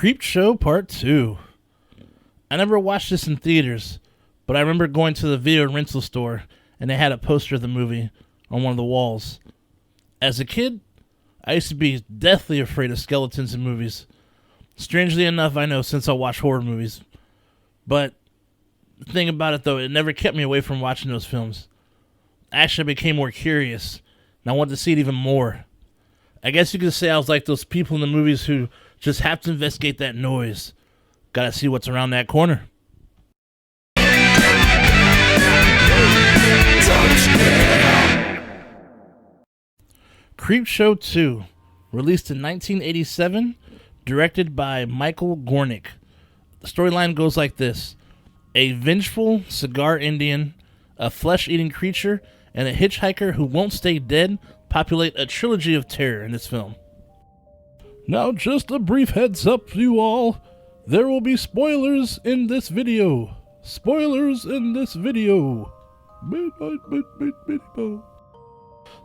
Creepshow Part 2. I never watched this in theaters, but I remember going to the video rental store and they had a poster of the movie on one of the walls. As a kid, I used to be deathly afraid of skeletons in movies. Strangely enough, I know since I watch horror movies. But the thing about it though, it never kept me away from watching those films. Actually, I became more curious, and I wanted to see it even more. I guess you could say I was like those people in the movies who just have to investigate that noise. Gotta see what's around that corner. Creepshow 2, released in 1987, directed by Michael Gornick. The storyline goes like this. A vengeful cigar Indian, a flesh-eating creature, and a hitchhiker who won't stay dead populate a trilogy of terror in this film. Now just a brief heads up you all. There will be spoilers in this video. Spoilers in this video.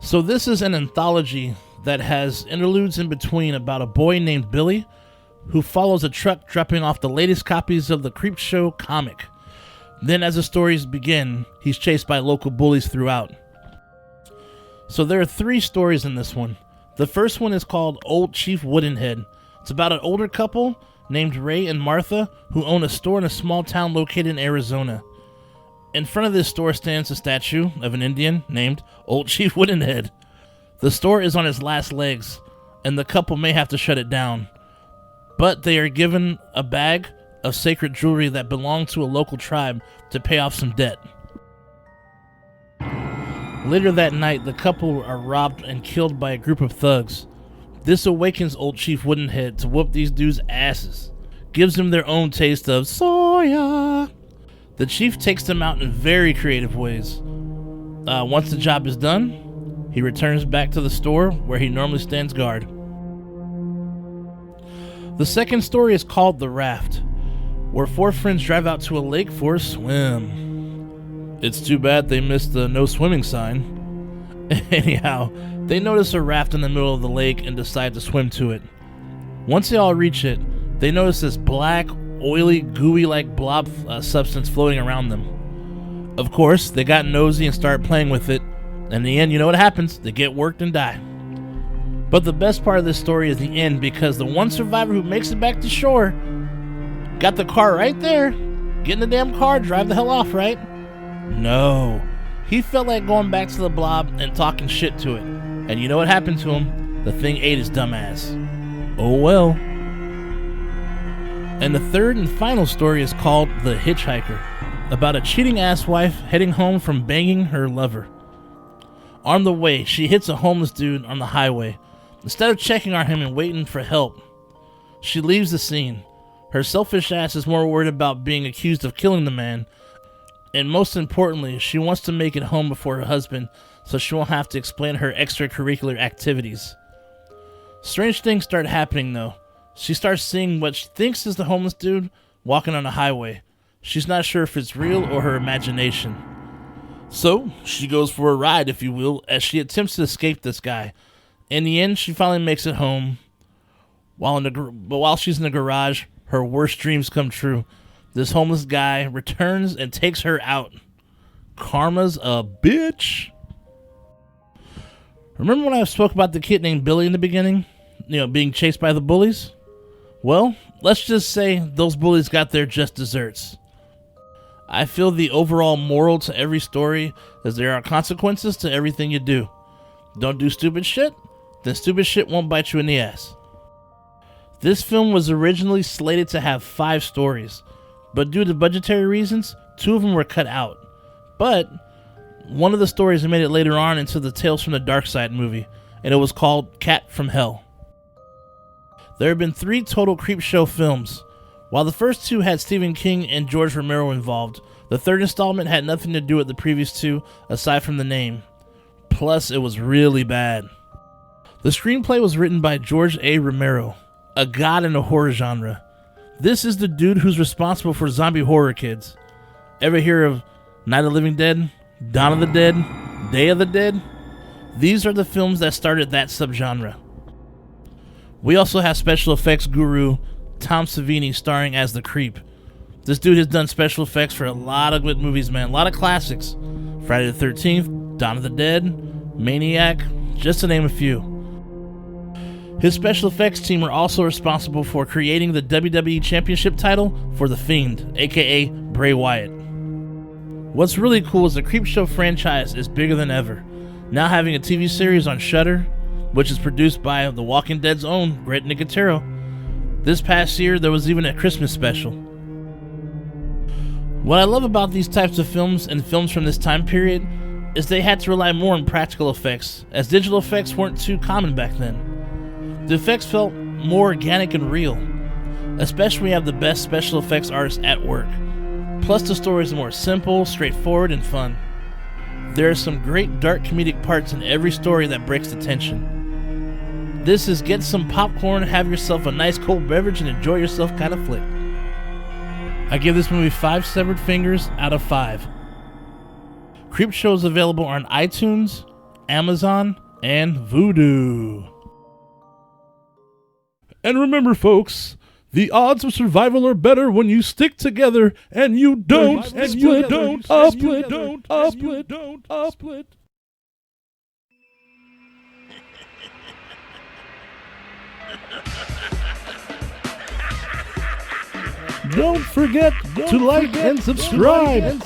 So this is an anthology that has interludes in between about a boy named Billy who follows a truck dropping off the latest copies of the Creepshow comic. Then as the stories begin, he's chased by local bullies throughout. So there are 3 stories in this one. The first one is called Old Chief Woodenhead. It's about an older couple named Ray and Martha who own a store in a small town located in Arizona. In front of this store stands a statue of an Indian named Old Chief Woodenhead. The store is on its last legs, and the couple may have to shut it down. But they are given a bag of sacred jewelry that belonged to a local tribe to pay off some debt. Later that night, the couple are robbed and killed by a group of thugs. This awakens Old Chief Woodenhead to whoop these dudes' asses. Gives them their own taste of soya. The chief takes them out in very creative ways. Once the job is done, he returns back to the store where he normally stands guard. The second story is called The Raft, where 4 friends drive out to a lake for a swim. It's too bad they missed the no swimming sign. Anyhow, they notice a raft in the middle of the lake and decide to swim to it. Once they all reach it, they notice this black, oily, gooey-like blob substance floating around them. Of course, they got nosy and started playing with it. And in the end, you know what happens? They get worked and die. But the best part of this story is the end, because the one survivor who makes it back to shore got the car right there. Get in the damn car, drive the hell off, right? No. He felt like going back to the blob and talking shit to it. And you know what happened to him? The thing ate his dumb ass. Oh well. And the third and final story is called The Hitchhiker, about a cheating ass wife heading home from banging her lover. On the way, she hits a homeless dude on the highway. Instead of checking on him and waiting for help, she leaves the scene. Her selfish ass is more worried about being accused of killing the man, and most importantly, she wants to make it home before her husband so she won't have to explain her extracurricular activities. Strange things start happening though. She starts seeing what she thinks is the homeless dude walking on the highway. She's not sure if it's real or her imagination. So, she goes for a ride, if you will, as she attempts to escape this guy. In the end, she finally makes it home. While she's in the garage, her worst dreams come true. This homeless guy returns and takes her out. Karma's a bitch. Remember when I spoke about the kid named Billy in the beginning? Being chased by the bullies? Well, let's just say those bullies got their just desserts. I feel the overall moral to every story is there are consequences to everything you do. Don't do stupid shit, then stupid shit won't bite you in the ass. This film was originally slated to have 5 stories, but due to budgetary reasons, 2 of them were cut out. But one of the stories made it later on into the Tales from the Dark Side movie, and it was called Cat from Hell. There have been 3 total Creepshow films. While the first 2 had Stephen King and George Romero involved, the third installment had nothing to do with the previous 2 aside from the name. Plus, it was really bad. The screenplay was written by George A. Romero, a god in the horror genre. This is the dude who's responsible for zombie horror kids. Ever hear of Night of the Living Dead, Dawn of the Dead, Day of the Dead? These are the films that started that subgenre. We also have special effects guru Tom Savini starring as the Creep. This dude has done special effects for a lot of good movies, man. A lot of classics. Friday the 13th, Dawn of the Dead, Maniac, just to name a few. His special effects team are also responsible for creating the WWE Championship title for The Fiend, aka Bray Wyatt. What's really cool is the Creepshow franchise is bigger than ever, now having a TV series on Shudder, which is produced by The Walking Dead's own Grant Nicotero. This past year, there was even a Christmas special. What I love about these types of films and films from this time period is they had to rely more on practical effects, as digital effects weren't too common back then. The effects felt more organic and real, especially when you have the best special effects artists at work. Plus the stories are more simple, straightforward, and fun. There are some great dark comedic parts in every story that breaks the tension. This is get some popcorn, have yourself a nice cold beverage, and enjoy yourself kind of flick. I give this movie 5 severed fingers out of 5. Creepshow is available on iTunes, Amazon, and Vudu. And remember, folks, the odds of survival are better when you stick together and you don't split. Don't forget to like and subscribe.